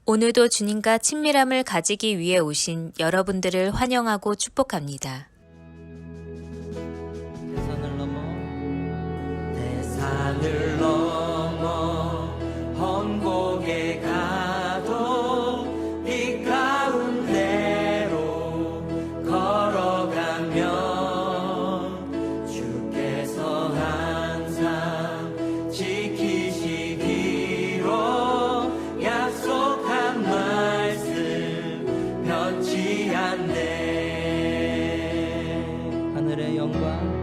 오늘도 주님과 친밀함을 가지기 위해 오신 여러분들을 환영하고 축복합니다. 대산을 넘어 험곡에 가도 빛 가운데로 걸어가면 주께서 항상 지키시기로 약속한 말씀 변치 않네. 하늘의 영광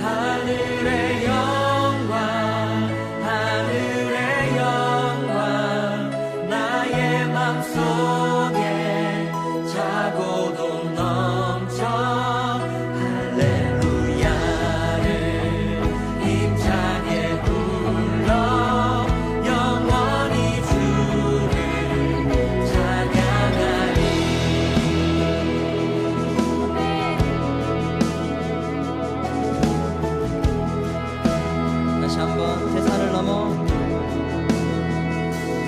하늘의 영광 하늘의 영광 나의 맘속에 차고도 넘쳐 할렐루야를 힘차게 불러 영원히 주를 찬양하리. 다시 한번 대산을 넘어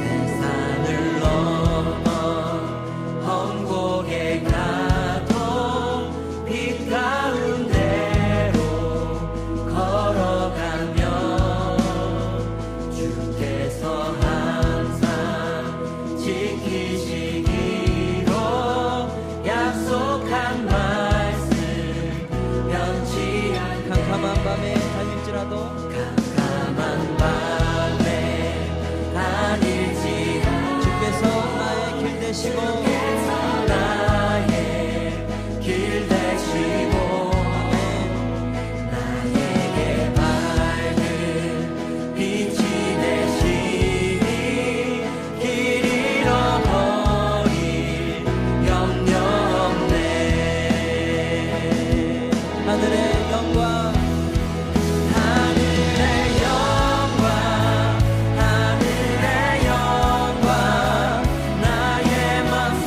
대산을 넘어 험곡에 가도 빛 가운데로 걸어가면 주께서 항상 지키시기로 약속한 말씀 변치 않네. 캄캄한 밤에 달릴지라도 캄캄한 밤에 다닐지라도 주께서 나의 길 되시고 나의 길 되시고 나에게 밝은 빛이 되시니 길 잃어버릴 염려 없네. 하늘의 영광 하늘의 영광 하늘의 영광 나의 맘속에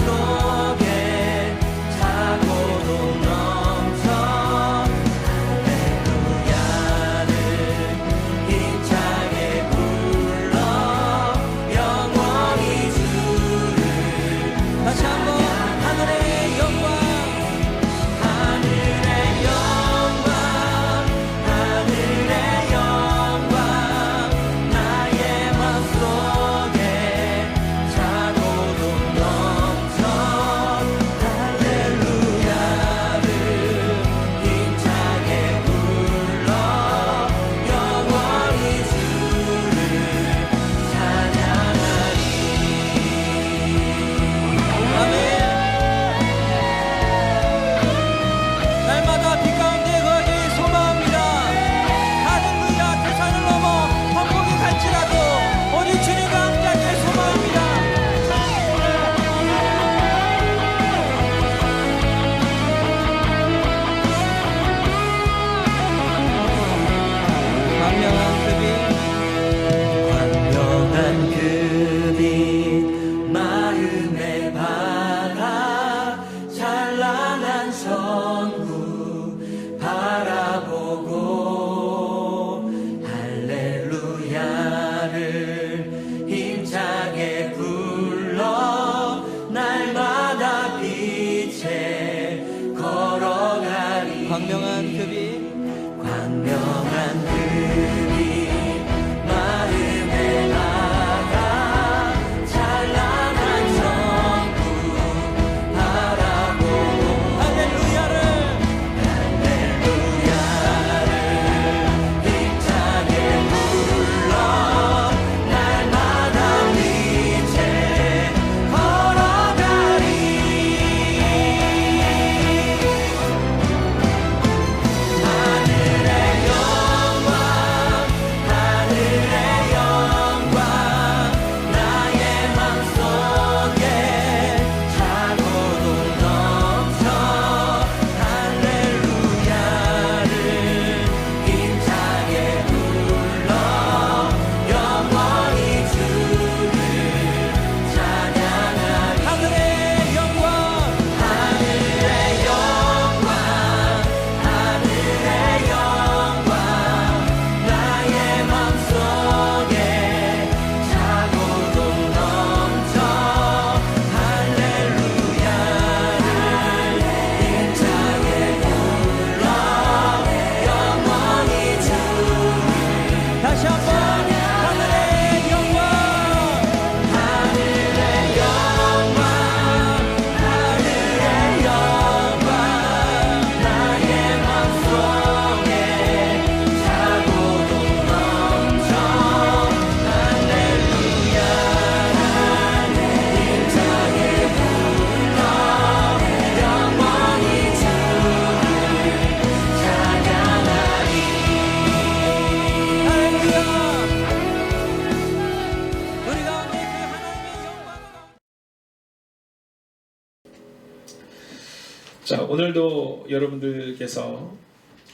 자, 오늘도 여러분들께서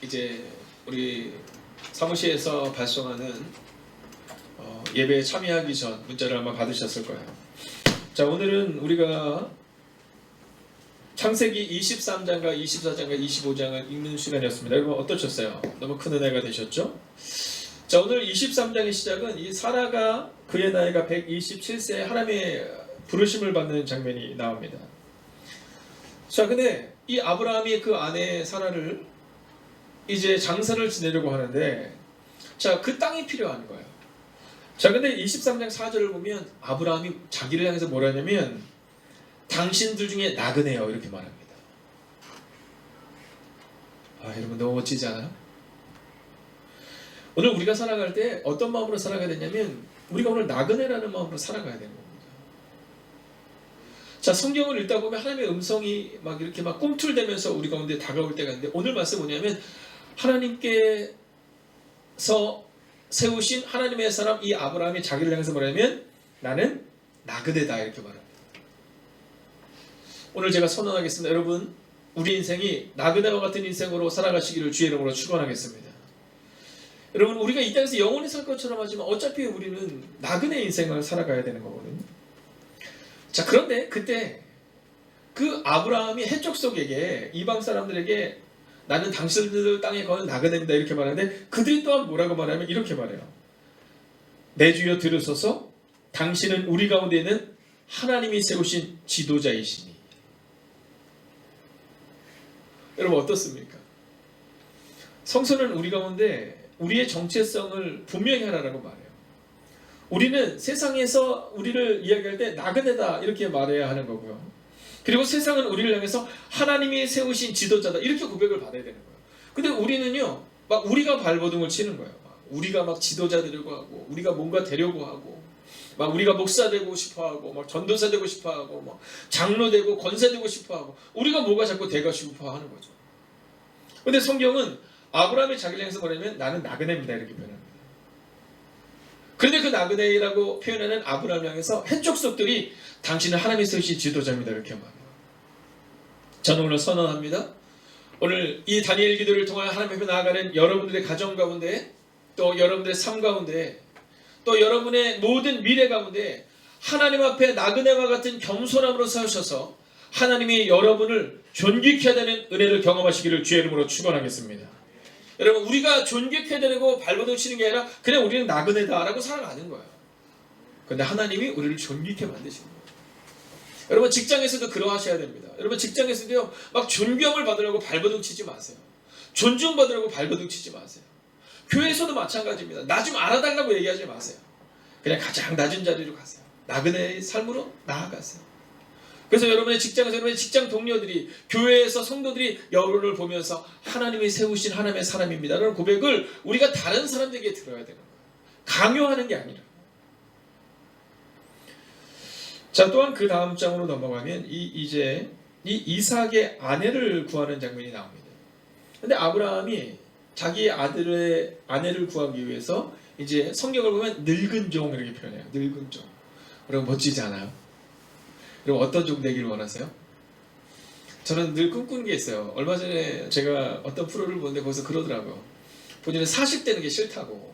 이제 우리 사무실에서 발송하는 예배에 참여하기 전 문자를 아마 받으셨을 거예요. 자, 오늘은 우리가 창세기 23장과 24장과 25장을 읽는 시간이었습니다. 여러분 어떠셨어요? 너무 큰 은혜가 되셨죠? 자, 오늘 23장의 시작은 이 사라가 그의 나이가 127세에 하나님의 부르심을 받는 장면이 나옵니다. 자, 근데 이 아브라함이 그 아내 사라를 이제 장사를 지내려고 하는데, 자, 그 땅이 필요한 거예요. 자, 근데 23장 4절을 보면 아브라함이 자기를 향해서 뭐라 하냐면 당신들 중에 나그네요 이렇게 말합니다. 아, 여러분 너무 멋지지 않아요? 오늘 우리가 살아갈 때 어떤 마음으로 살아가야 되냐면 우리가 오늘 나그네라는 마음으로 살아가야 되는 겁니다. 자, 성경을 읽다 보면 하나님의 음성이 막 이렇게 막 꿈틀대면서 우리 가운데 다가올 때가 있는데, 오늘 말씀 뭐냐면 하나님께서 세우신 하나님의 사람 이 아브라함이 자기를 향해서 뭐냐면 나는 나그네다 이렇게 말합니다. 오늘 제가 선언하겠습니다. 여러분, 우리 인생이 나그네와 같은 인생으로 살아가시기를 주의 이름으로 축원하겠습니다. 여러분, 우리가 이 땅에서 영원히 살 것처럼 하지만 어차피 우리는 나그네 인생을 살아가야 되는 거거든요. 자, 그런데 그때 그 아브라함이 해족속에게 이방 사람들에게 나는 당신들 땅에 거는 나그네입니다 이렇게 말하는데, 그들이 또한 뭐라고 말하면 이렇게 말해요. 내 주여 들으소서, 당신은 우리 가운데 있는 하나님이 세우신 지도자이시니. 여러분 어떻습니까? 성서는 우리 가운데 우리의 정체성을 분명히 하라고 말해요. 우리는 세상에서 우리를 이야기할 때 나그네다 이렇게 말해야 하는 거고요. 그리고 세상은 우리를 향해서 하나님이 세우신 지도자다 이렇게 고백을 받아야 되는 거예요. 근데 우리는요, 막 우리가 발버둥을 치는 거예요. 우리가 막 지도자 되려고 하고, 우리가 뭔가 되려고 하고, 막 우리가 목사 되고 싶어하고, 막 전도사 되고 싶어하고, 막 장로 되고 권세 되고 싶어하고, 우리가 뭐가 자꾸 되고 싶어하는 거죠. 근데 성경은 아브라함이 자기를 향해서 뭐냐면 나는 나그네입니다 이렇게 표현합니다. 그런데 그 나그네라고 표현하는 아브라함을 향해서 해족속들이 당신은 하나님이 세우신 지도자입니다 이렇게 말해요. 저는 오늘 선언합니다. 오늘 이 다니엘 기도를 통하여 하나님 앞에 나아가는 여러분들의 가정 가운데, 또 여러분들의 삶 가운데, 또 여러분의 모든 미래 가운데 하나님 앞에 나그네와 같은 겸손함으로 세우셔서 하나님이 여러분을 존귀케 하는 은혜를 경험하시기를 주의 이름으로 축원하겠습니다. 여러분, 우리가 존귀케 되고 발버둥 치는 게 아니라 그냥 우리는 나그네다라고 살아가는 거예요. 그런데 하나님이 우리를 존귀케 만드시는 거예요. 여러분, 직장에서도 그러하셔야 됩니다. 여러분, 직장에서도요, 막 존경을 받으려고 발버둥 치지 마세요. 존중받으려고 발버둥 치지 마세요. 교회에서도 마찬가지입니다. 나 좀 알아달라고 얘기하지 마세요. 그냥 가장 낮은 자리로 가세요. 나그네의 삶으로 나아가세요. 그래서 여러분의 직장에서 여러분의 직장 동료들이, 교회에서 성도들이 여러분을 보면서 하나님이 세우신 하나님의 사람입니다 라는 고백을 우리가 다른 사람들에게 들어야 되는 거예요. 강요하는 게 아니라. 자, 또한 그 다음 장으로 넘어가면 이제 이 이삭의 아내를 구하는 장면이 나옵니다. 근데 아브라함이 자기 아들의 아내를 구하기 위해서 이제 성경을 보면 늙은 종 이렇게 표현해요. 늙은 종. 여러분 멋지지 않아요? 여러분 어떤 종 되기를 원하세요? 저는 늘 꿈꾸는 게 있어요. 얼마 전에 제가 어떤 프로를 보는데 거기서 그러더라고요. 본인은 40 되는 게 싫다고,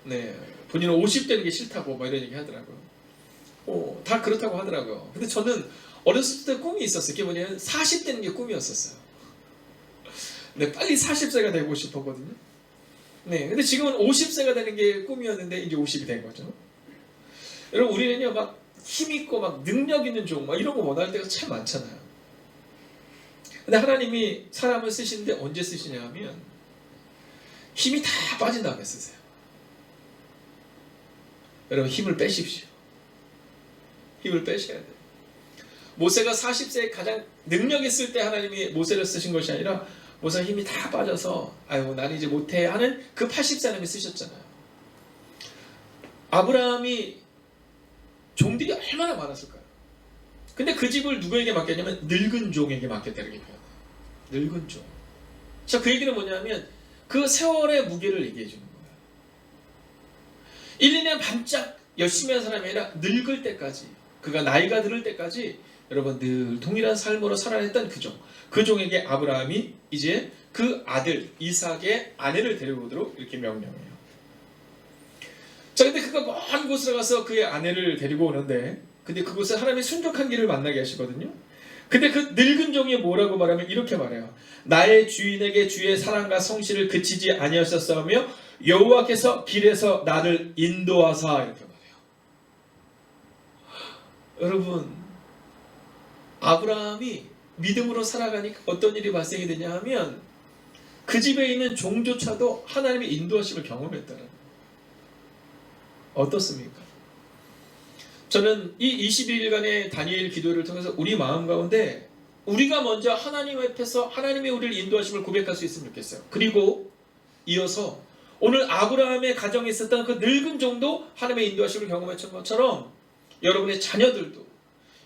네, 본인은 50 되는 게 싫다고 막 이런 얘기 하더라고요. 다 그렇다고 하더라고요. 근데 저는 어렸을 때 꿈이 있었어요. 그게 뭐냐면 40 되는 게 꿈이었었어요. 네, 빨리 40세가 되고 싶었거든요. 네, 근데 지금은 50세가 되는 게 꿈이었는데 이제 50이 된 거죠. 여러분, 우리는요 막 힘있고 막 능력 있는 종 막 이런 거 원할 때가 참 많잖아요. 근데 하나님이 사람을 쓰시는데 언제 쓰시냐 하면 힘이 다 빠진 다음에 쓰세요. 여러분, 힘을 빼십시오. 힘을 빼셔야 돼요. 모세가 40세에 가장 능력 있을 때 하나님이 모세를 쓰신 것이 아니라 모세가 힘이 다 빠져서 아유 난 이제 못해 하는 그 80사람이 쓰셨잖아요. 아브라함이 종들이 얼마나 많았을까요? 근데 그 집을 누구에게 맡겼냐면 늙은 종에게 맡겼다 이렇게 표현해요. 늙은 종. 자, 그 얘기는 뭐냐면 그 세월의 무게를 얘기해 주는 거예요. 1, 2년 반짝 열심히 한 사람이 아니라 늙을 때까지, 그가 나이가 들을 때까지 여러분 늘 동일한 삶으로 살아냈던 그 종에게 아브라함이 이제 그 아들 이삭의 아내를 데려오도록 이렇게 명령해요. 자, 근데 그가 먼 곳으로 가서 그의 아내를 데리고 오는데, 근데 그곳에 하나님의 순종한 길을 만나게 하시거든요. 근데 그 늙은 종이 뭐라고 말하면 이렇게 말해요. 나의 주인에게 주의 사랑과 성실을 그치지 아니하셨사오며 여호와께서 길에서 나를 인도하사, 이렇게 말해요. 여러분, 아브라함이 믿음으로 살아가니까 어떤 일이 발생이 되냐 하면 그 집에 있는 종조차도 하나님의 인도하심을 경험했다는 거예요. 어떻습니까? 저는 이 21일간의 다니엘 기도를 통해서 우리 마음 가운데 우리가 먼저 하나님 앞에서 하나님의 우리를 인도하심을 고백할 수 있으면 좋겠어요. 그리고 이어서 오늘 아브라함의 가정에 있었던 그 늙은 종도 하나님의 인도하심을 경험했던 것처럼 여러분의 자녀들도,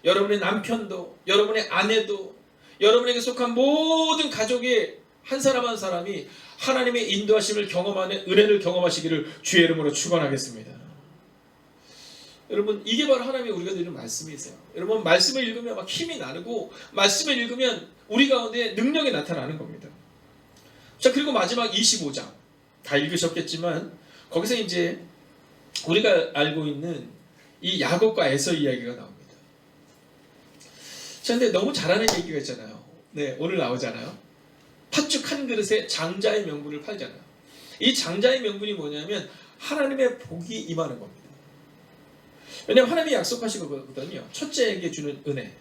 여러분의 남편도, 여러분의 아내도, 여러분에게 속한 모든 가족의 한 사람 한 사람이 하나님의 인도하심을 경험하는 은혜를 경험하시기를 주의 이름으로 축원하겠습니다. 여러분, 이게 바로 하나님의 우리가 드리는 말씀이세요. 여러분, 말씀을 읽으면 막 힘이 나고, 말씀을 읽으면 우리 가운데 능력이 나타나는 겁니다. 자, 그리고 마지막 25장 다 읽으셨겠지만 거기서 이제 우리가 알고 있는 이 야곱과 에서 이야기가 나옵니다. 자, 근데 너무 잘하는 얘기가 있잖아요. 네, 오늘 나오잖아요. 팥죽 한 그릇에 장자의 명분을 팔잖아요. 이 장자의 명분이 뭐냐면 하나님의 복이 임하는 겁니다. 왜냐하면 하나님이 약속하시거든요. 첫째에게 주는 은혜.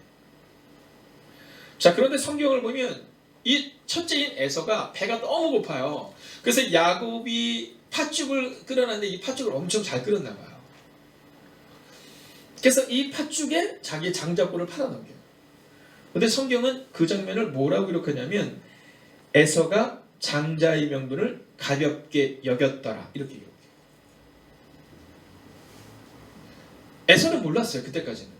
자, 그런데 성경을 보면 이 첫째인 에서가 배가 너무 고파요. 그래서 야곱이 팥죽을 끓여놨는데 이 팥죽을 엄청 잘 끓였나 봐요. 그래서 이 팥죽에 자기 장자권을 팔아넘겨요. 근데 성경은 그 장면을 뭐라고 기록하냐면 에서가 장자의 명분을 가볍게 여겼더라, 이렇게 기록해요. 에서는 몰랐어요, 그때까지는.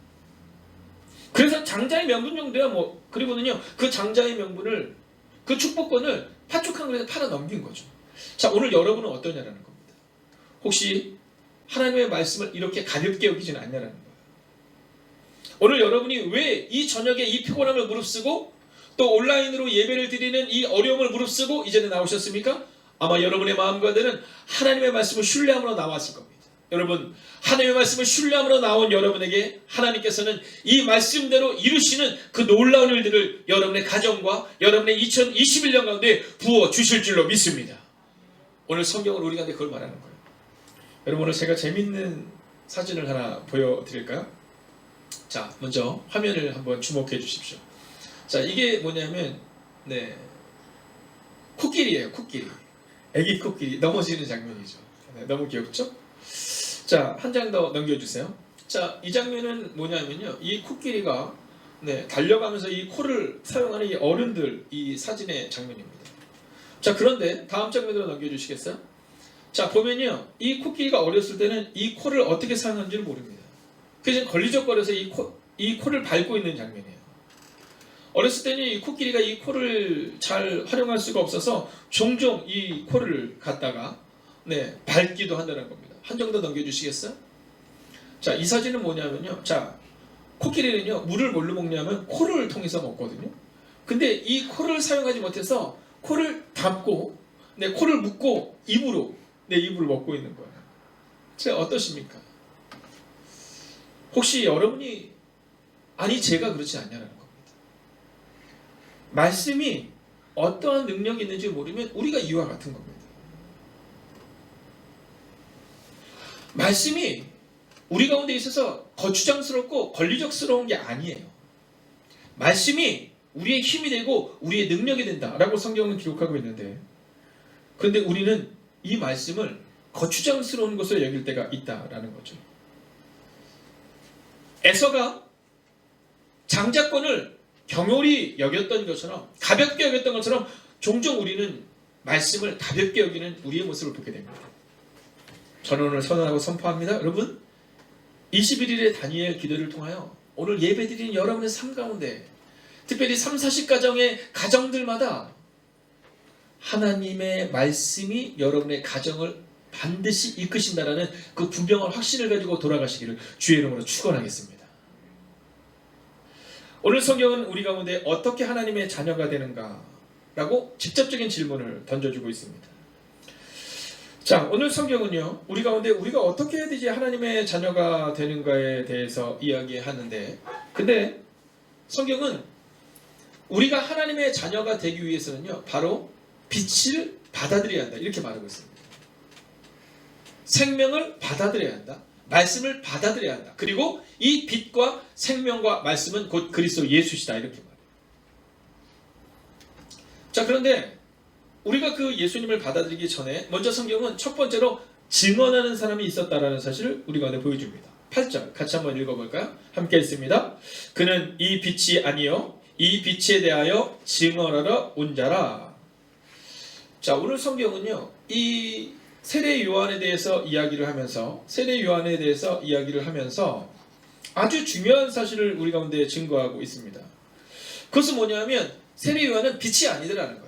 그래서 장자의 명분 정도야 뭐, 그리고는요 그 장자의 명분을, 그 축복권을 팥죽 한 그릇에 팔아 넘긴 거죠. 자, 오늘 여러분은 어떠냐라는 겁니다. 혹시 하나님의 말씀을 이렇게 가볍게 여기지는 않냐라는 거예요. 오늘 여러분이 왜 이 저녁에 이 피곤함을 무릅쓰고 또 온라인으로 예배를 드리는 이 어려움을 무릅쓰고 이제는 나오셨습니까? 아마 여러분의 마음과는 하나님의 말씀을 신뢰함으로 나왔을 겁니다. 여러분, 하나님의 말씀을 신뢰함으로 나온 여러분에게 하나님께서는 이 말씀대로 이루시는 그 놀라운 일들을 여러분의 가정과 여러분의 2021년 가운데 부어 주실 줄로 믿습니다. 오늘 성경을 우리 가운데 그걸 말하는 거예요. 여러분, 오늘 제가 재밌는 사진을 하나 보여드릴까요? 자, 먼저 화면을 한번 주목해 주십시오. 자, 이게 뭐냐면 코끼리예요. 코끼리. 애기 코끼리 넘어지는 장면이죠. 너무 귀엽죠? 자, 한 장 더 넘겨주세요. 자, 이 장면은 뭐냐면요, 이 코끼리가 달려가면서 이 코를 사용하는 이 어른들, 이 사진의 장면입니다. 자, 그런데 다음 장면으로 넘겨주시겠어요? 자, 보면요, 이 코끼리가 어렸을 때는 이 코를 어떻게 사용하는지를 모릅니다. 그래서 걸리적거려서 이 코를 밟고 있는 장면이에요. 어렸을 때는 이 코끼리가 이 코를 잘 활용할 수가 없어서 종종 이 코를 갖다가 밟기도 한다는 겁니다. 한 장 더 넘겨주시겠어요? 자, 이 사진은 뭐냐면요, 자, 코끼리는요 물을 뭘로 먹냐면 코를 통해서 먹거든요. 근데 이 코를 사용하지 못해서 코를 닫고 코를 묶고 입으로 먹고 있는 거예요. 자, 어떠십니까? 혹시 여러분이 아니 제가 그렇지 않냐는 겁니다. 말씀이 어떠한 능력이 있는지 모르면 우리가 이와 같은 겁니다. 말씀이 우리 가운데 있어서 거추장스럽고 권리적스러운 게 아니에요. 말씀이 우리의 힘이 되고 우리의 능력이 된다라고 성경은 기록하고 있는데, 그런데 우리는 이 말씀을 거추장스러운 것으로 여길 때가 있다라는 거죠. 에서가 장자권을 경홀히 여겼던 것처럼, 가볍게 여겼던 것처럼 종종 우리는 말씀을 가볍게 여기는 우리의 모습을 보게 됩니다. 저는 오늘 선언하고 선포합니다. 여러분, 21일의 다니엘 기도를 통하여 오늘 예배드리는 여러분의 삶 가운데, 특별히 3, 40가정의 가정들마다 하나님의 말씀이 여러분의 가정을 반드시 이끄신다라는 그 분명한 확신을 가지고 돌아가시기를 주의 이름으로 축원하겠습니다. 오늘 성경은 우리 가운데 어떻게 하나님의 자녀가 되는가 라고 직접적인 질문을 던져주고 있습니다. 자, 오늘 성경은요, 우리 가운데 우리가 어떻게 해야 되지 하나님의 자녀가 되는가에 대해서 이야기하는데, 근데 성경은 우리가 하나님의 자녀가 되기 위해서는요, 바로 빛을 받아들여야 한다, 이렇게 말하고 있습니다. 생명을 받아들여야 한다, 말씀을 받아들여야 한다, 그리고 이 빛과 생명과 말씀은 곧 그리스도 예수시다, 이렇게 말해요. 자, 그런데 우리가 그 예수님을 받아들이기 전에 먼저 성경은 첫 번째로 증언하는 사람이 있었다라는 사실을 우리 가운데 보여줍니다. 8절 같이 한번 읽어볼까요? 함께 읽습니다. 그는 이 빛이 아니요 이 빛에 대하여 증언하러 온 자라. 자, 오늘 성경은요, 이 세례 요한에 대해서 이야기를 하면서 아주 중요한 사실을 우리 가운데 증거하고 있습니다. 그것은 뭐냐면 세례 요한은 빛이 아니더라는 거예요.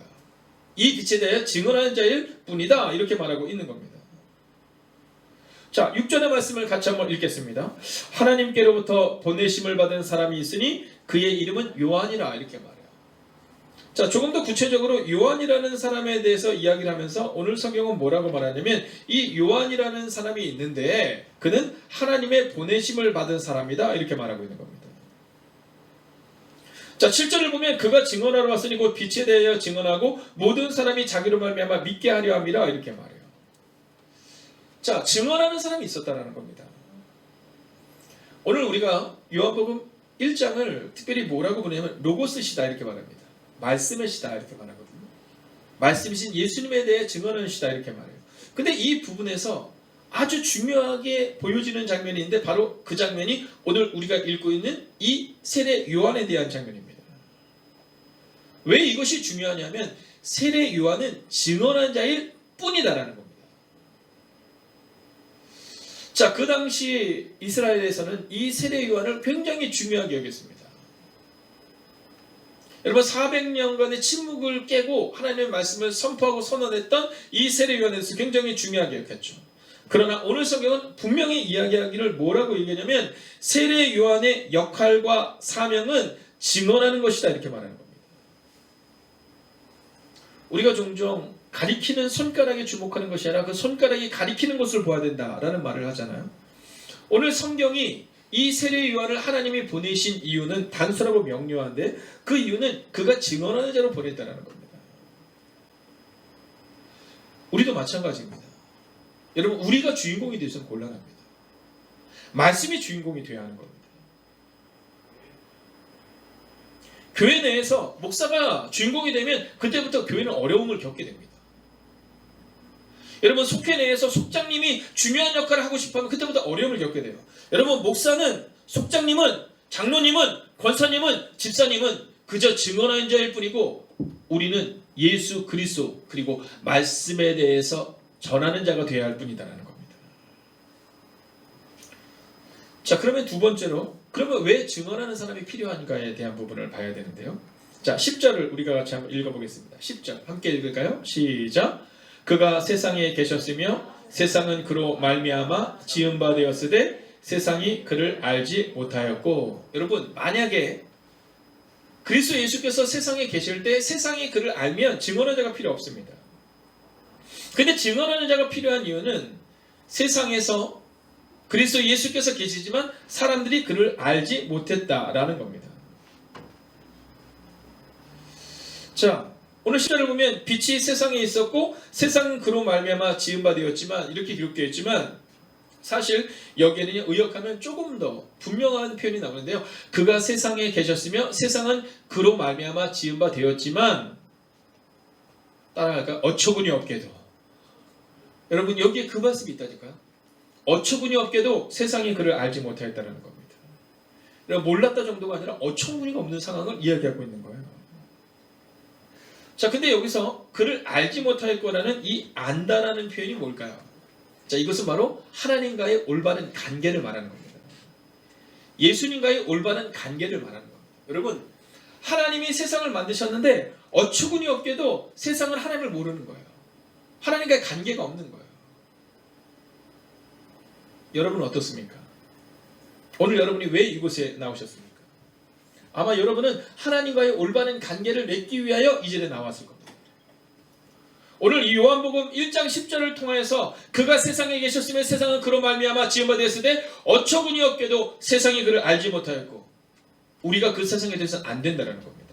이 빛에 대해 증언하는 자일 뿐이다, 이렇게 말하고 있는 겁니다. 자, 6절의 말씀을 같이 한번 읽겠습니다. 하나님께로부터 보내심을 받은 사람이 있으니 그의 이름은 요한이라, 이렇게 말해요. 자, 조금 더 구체적으로 요한이라는 사람에 대해서 이야기를 하면서 오늘 성경은 뭐라고 말하냐면 이 요한이라는 사람이 있는데 그는 하나님의 보내심을 받은 사람이다, 이렇게 말하고 있는 겁니다. 자, 7절을 보면 그가 증언하러 왔으니 곧 빛에 대하여 증언하고 모든 사람이 자기로 말미암아 믿게 하려 함이라, 이렇게 말해요. 자, 증언하는 사람이 있었다는 겁니다. 오늘 우리가 요한복음 1장을 특별히 뭐라고 부르냐면 로고스시다, 이렇게 말합니다. 말씀이시다, 이렇게 말하거든요. 말씀이신 예수님에 대해 증언하시다, 이렇게 말해요. 근데 이 부분에서 아주 중요하게 보여지는 장면이 있는데 바로 그 장면이 오늘 우리가 읽고 있는 이 세례 요한에 대한 장면입니다. 왜 이것이 중요하냐면 세례 요한은 증언한 자일 뿐이다라는 겁니다. 자, 그 당시 이스라엘에서는 이 세례 요한을 굉장히 중요하게 여겼습니다. 여러분, 400년간의 침묵을 깨고 하나님의 말씀을 선포하고 선언했던 이 세례 요한에 대해서 굉장히 중요하게 여겼죠. 그러나 오늘 성경은 분명히 이야기하기를 뭐라고 얘기하냐면 세례 요한의 역할과 사명은 증언하는 것이다, 이렇게 말하는 겁니다. 우리가 종종 가리키는 손가락에 주목하는 것이 아니라 그 손가락이 가리키는 것을 보아야 된다라는 말을 하잖아요. 오늘 성경이 이 세례 요한을 하나님이 보내신 이유는 단순하고 명료한데 그 이유는 그가 증언하는 자로 보냈다는 겁니다. 우리도 마찬가지입니다. 여러분, 우리가 주인공이 되어서는 곤란합니다. 말씀이 주인공이 되어야 하는 겁니다. 교회 내에서 목사가 주인공이 되면 그때부터 교회는 어려움을 겪게 됩니다. 여러분, 속회 내에서 속장님이 중요한 역할을 하고 싶어하면 그때부터 어려움을 겪게 돼요. 여러분, 목사는, 속장님은, 장로님은, 권사님은, 집사님은 그저 증언하는 자일 뿐이고 우리는 예수 그리스도 그리고 말씀에 대해서 전하는 자가 되어야 할 뿐이다라는 겁니다. 자, 그러면 두 번째로, 그러면 왜 증언하는 사람이 필요한가에 대한 부분을 봐야 되는데요. 자, 10절을 우리가 같이 한번 읽어보겠습니다. 10절 함께 읽을까요? 시작. 그가 세상에 계셨으며 세상은 그로 말미암아 지은 바 되었으되 세상이 그를 알지 못하였고. 여러분, 만약에 그리스도 예수께서 세상에 계실 때 세상이 그를 알면 증언하는 자가 필요 없습니다. 근데 증언하는 자가 필요한 이유는 세상에서 그리스도 예수께서 계시지만 사람들이 그를 알지 못했다라는 겁니다. 자, 오늘 10절을 보면 빛이 세상에 있었고 세상은 그로 말미암아 지은 바 되었지만, 이렇게 기록되어 있지만 사실 여기에는 의역하면 조금 더 분명한 표현이 나오는데요. 그가 세상에 계셨으며 세상은 그로 말미암아 지은 바 되었지만, 따라갈까요? 어처구니 없게도. 여러분, 여기에 그 말씀이 있다니까요. 어처구니 없게도 세상이 그를 알지 못하였다는 겁니다. 여러분, 몰랐다 정도가 아니라 어처구니가 없는 상황을 이야기하고 있는 거예요. 자, 근데 여기서 그를 알지 못하였거라는 이 안다라는 표현이 뭘까요? 자, 이것은 바로 하나님과의 올바른 관계를 말하는 겁니다. 예수님과의 올바른 관계를 말하는 겁니다. 여러분, 하나님이 세상을 만드셨는데 어처구니 없게도 세상은 하나님을 모르는 거예요. 하나님과의 관계가 없는 거예요. 여러분은 어떻습니까? 오늘 여러분이 왜 이곳에 나오셨습니까? 아마 여러분은 하나님과의 올바른 관계를 맺기 위하여 이 자리에 나왔을 겁니다. 오늘 이 요한복음 1장 10절을 통하여서 그가 세상에 계셨으면 세상은 그로 말미암아 지음바 되었으되 어처구니 없게도 세상이 그를 알지 못하였고 우리가 그 세상에 대해서는 안 된다는 겁니다.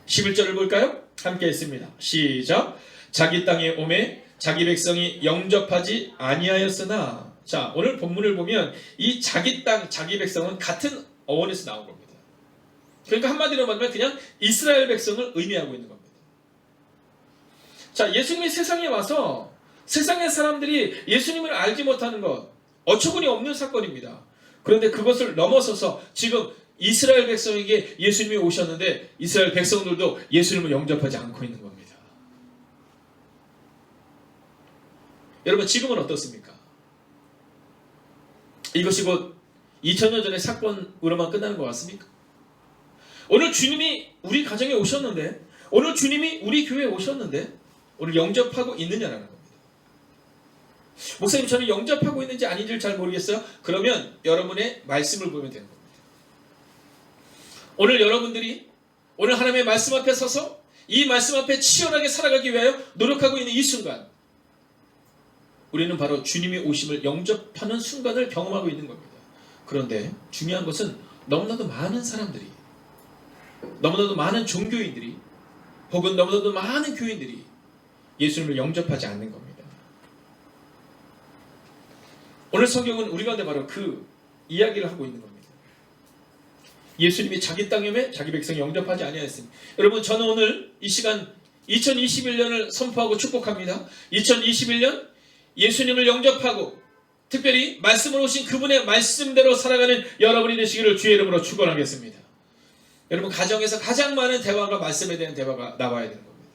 11절을 볼까요? 함께 했습니다. 시작. 자기 땅에 오매 자기 백성이 영접하지 아니하였으나. 자, 오늘 본문을 보면 이 자기 땅, 자기 백성은 같은 어원에서 나온 겁니다. 그러니까 한마디로 말하면 그냥 이스라엘 백성을 의미하고 있는 겁니다. 자, 예수님이 세상에 와서 세상의 사람들이 예수님을 알지 못하는 것, 어처구니 없는 사건입니다. 그런데 그것을 넘어서서 지금 이스라엘 백성에게 예수님이 오셨는데 이스라엘 백성들도 예수님을 영접하지 않고 있는 겁니다. 여러분, 지금은 어떻습니까? 이것이 곧 2000년 전의 사건으로만 끝나는 것 같습니까? 오늘 주님이 우리 가정에 오셨는데, 오늘 주님이 우리 교회에 오셨는데 오늘 영접하고 있느냐라는 겁니다. 목사님, 저는 영접하고 있는지 아닌지를 잘 모르겠어요. 그러면 여러분의 말씀을 보면 되는 겁니다. 오늘 여러분들이 오늘 하나님의 말씀 앞에 서서 이 말씀 앞에 치열하게 살아가기 위하여 노력하고 있는 이 순간, 우리는 바로 주님이 오심을 영접하는 순간을 경험하고 있는 겁니다. 그런데 중요한 것은 너무나도 많은 사람들이, 너무나도 많은 종교인들이, 혹은 너무나도 많은 교인들이 예수님을 영접하지 않는 겁니다. 오늘 성경은 우리 가운데 바로 그 이야기를 하고 있는 겁니다. 예수님이 자기 땅에 오매 자기 백성이 영접하지 아니하였습니다. 여러분, 저는 오늘 이 시간 2021년을 선포하고 축복합니다. 2021년 예수님을 영접하고 특별히 말씀으로 오신 그분의 말씀대로 살아가는 여러분이 되시기를 주의 이름으로 축원하겠습니다. 여러분, 가정에서 가장 많은 대화가 말씀에 대한 대화가 나와야 되는 겁니다.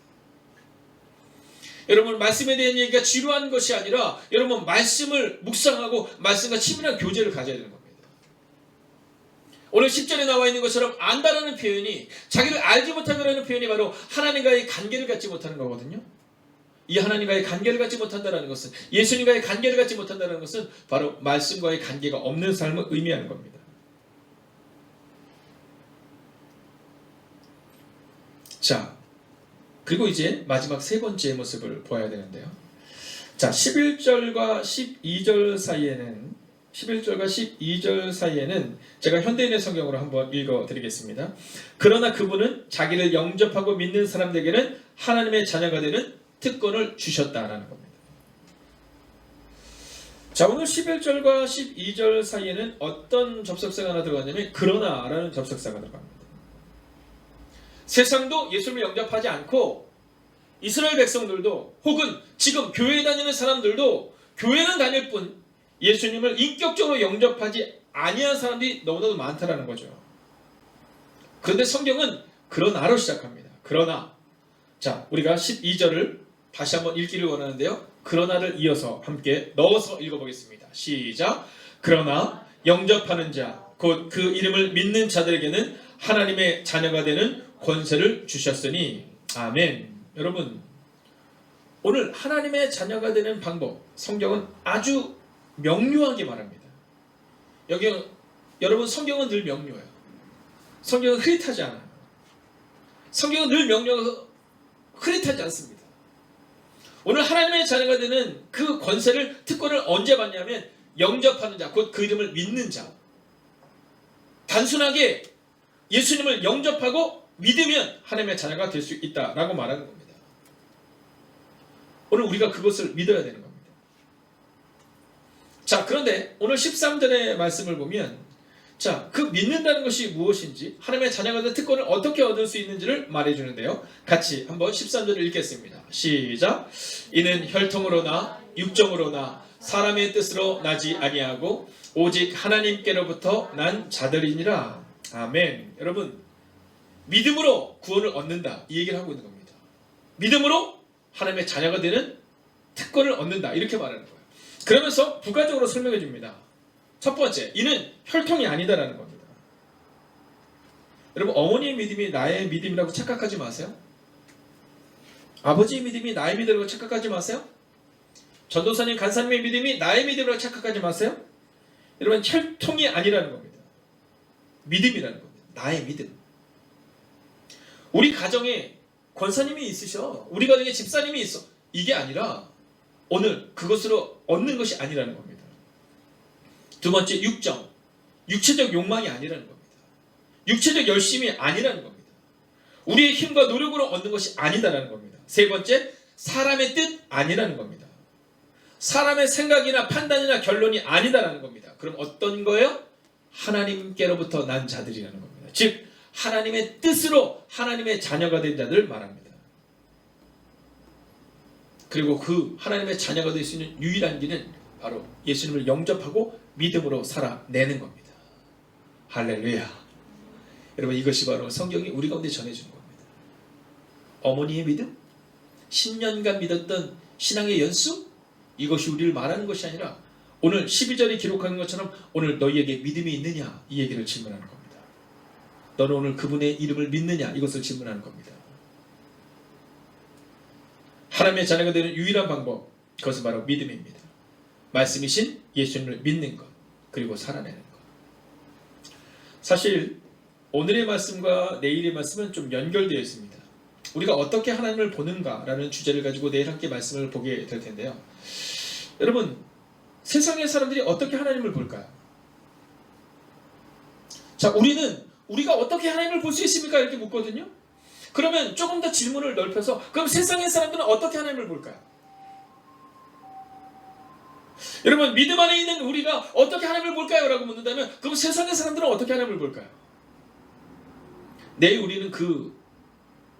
여러분, 말씀에 대한 얘기가 지루한 것이 아니라 여러분, 말씀을 묵상하고 말씀과 친밀한 교제를 가져야 되는 겁니다. 오늘 10절에 나와 있는 것처럼 안다라는 표현이, 자기를 알지 못하다라는 표현이 바로 하나님과의 관계를 갖지 못하는 거거든요. 이 하나님과의 관계를 갖지 못한다는 것은, 예수님과의 관계를 갖지 못한다는 것은 바로 말씀과의 관계가 없는 삶을 의미하는 겁니다. 자, 그리고 이제 마지막 세 번째 모습을 보아야 되는데요. 자, 11절과 12절 사이에는, 11절과 12절 사이에는 제가 현대인의 성경으로 한번 읽어드리겠습니다. 그러나 그분은 자기를 영접하고 믿는 사람들에게는 하나님의 자녀가 되는 특권을 주셨다라는 겁니다. 자, 오늘 11절과 12절 사이에는 어떤 접속사가 하나 들어갔냐면 그러나라는 접속사가 들어갑니다. 세상도 예수님을 영접하지 않고 이스라엘 백성들도 혹은 지금 교회 다니는 사람들도 교회는 다닐 뿐 예수님을 인격적으로 영접하지 아니한 사람들이 너무나도 많다라는 거죠. 그런데 성경은 그러나로 시작합니다. 그러나. 자, 우리가 12절을 다시 한번 읽기를 원하는데요. 그러나를 이어서 함께 넣어서 읽어보겠습니다. 시작. 그러나 영접하는 자, 곧 그 이름을 믿는 자들에게는 하나님의 자녀가 되는 권세를 주셨으니. 아멘. 여러분, 오늘 하나님의 자녀가 되는 방법, 성경은 아주 명료하게 말합니다. 여기 여러분, 성경은 늘 명료해요. 성경은 흐릿하지 않아요. 성경은 늘 명료하고 흐릿하지 않습니다. 오늘 하나님의 자녀가 되는 그 권세를, 특권을 언제 받냐면 영접하는 자, 곧 그 이름을 믿는 자. 단순하게 예수님을 영접하고 믿으면 하나님의 자녀가 될 수 있다라고 말하는 겁니다. 오늘 우리가 그것을 믿어야 되는 겁니다. 자, 그런데 오늘 13절의 말씀을 보면, 자, 그 믿는다는 것이 무엇인지, 하나님의 자녀가 된 특권을 어떻게 얻을 수 있는지를 말해주는데요. 같이 한번 13절을 읽겠습니다. 시작. 이는 혈통으로나 육정으로나 사람의 뜻으로 나지 아니하고 오직 하나님께로부터 난 자들이니라. 아멘. 여러분, 믿음으로 구원을 얻는다, 이 얘기를 하고 있는 겁니다. 믿음으로 하나님의 자녀가 되는 특권을 얻는다, 이렇게 말하는 거예요. 그러면서 부가적으로 설명해 줍니다. 첫 번째, 이는 혈통이 아니다라는 겁니다. 여러분, 어머니의 믿음이 나의 믿음이라고 착각하지 마세요. 아버지의 믿음이 나의 믿음이라고 착각하지 마세요. 전도사님, 간사님의 믿음이 나의 믿음이라고 착각하지 마세요. 여러분, 혈통이 아니라는 겁니다. 믿음이라는 겁니다. 나의 믿음. 우리 가정에 권사님이 있으셔. 우리 가정에 집사님이 있어. 이게 아니라 오늘 그것으로 얻는 것이 아니라는 겁니다. 두 번째, 육정. 육체적 욕망이 아니라는 겁니다. 육체적 열심이 아니라는 겁니다. 우리의 힘과 노력으로 얻는 것이 아니다라는 겁니다. 세 번째, 사람의 뜻 아니라는 겁니다. 사람의 생각이나 판단이나 결론이 아니다라는 겁니다. 그럼 어떤 거예요? 하나님께로부터 난 자들이라는 겁니다. 즉 하나님의 뜻으로 하나님의 자녀가 된 자들 말합니다. 그리고 그 하나님의 자녀가 될 수 있는 유일한 길은 바로 예수님을 영접하고 믿음으로 살아내는 겁니다. 할렐루야. 여러분, 이것이 바로 성경이 우리 가운데 전해주는 겁니다. 어머니의 믿음, 10년간 믿었던 신앙의 연수, 이것이 우리를 말하는 것이 아니라 오늘 12절에 기록한 것처럼 오늘 너희에게 믿음이 있느냐, 이 얘기를 질문하는 겁니다. 너는 오늘 그분의 이름을 믿느냐, 이것을 질문하는 겁니다. 하나님의 자녀가 되는 유일한 방법, 그것은 바로 믿음입니다. 말씀이신 예수님을 믿는 것, 그리고 살아내는 것. 사실 오늘의 말씀과 내일의 말씀은 좀 연결되어 있습니다. 우리가 어떻게 하나님을 보는가라는 주제를 가지고 내일 함께 말씀을 보게 될 텐데요. 여러분, 세상의 사람들이 어떻게 하나님을 볼까요? 자, 우리가 어떻게 하나님을 볼 수 있습니까? 이렇게 묻거든요. 그러면 조금 더 질문을 넓혀서 그럼 세상의 사람들은 어떻게 하나님을 볼까요? 여러분, 믿음 안에 있는 우리가 어떻게 하나님을 볼까요? 라고 묻는다면 그럼 세상의 사람들은 어떻게 하나님을 볼까요? 내일 우리는 그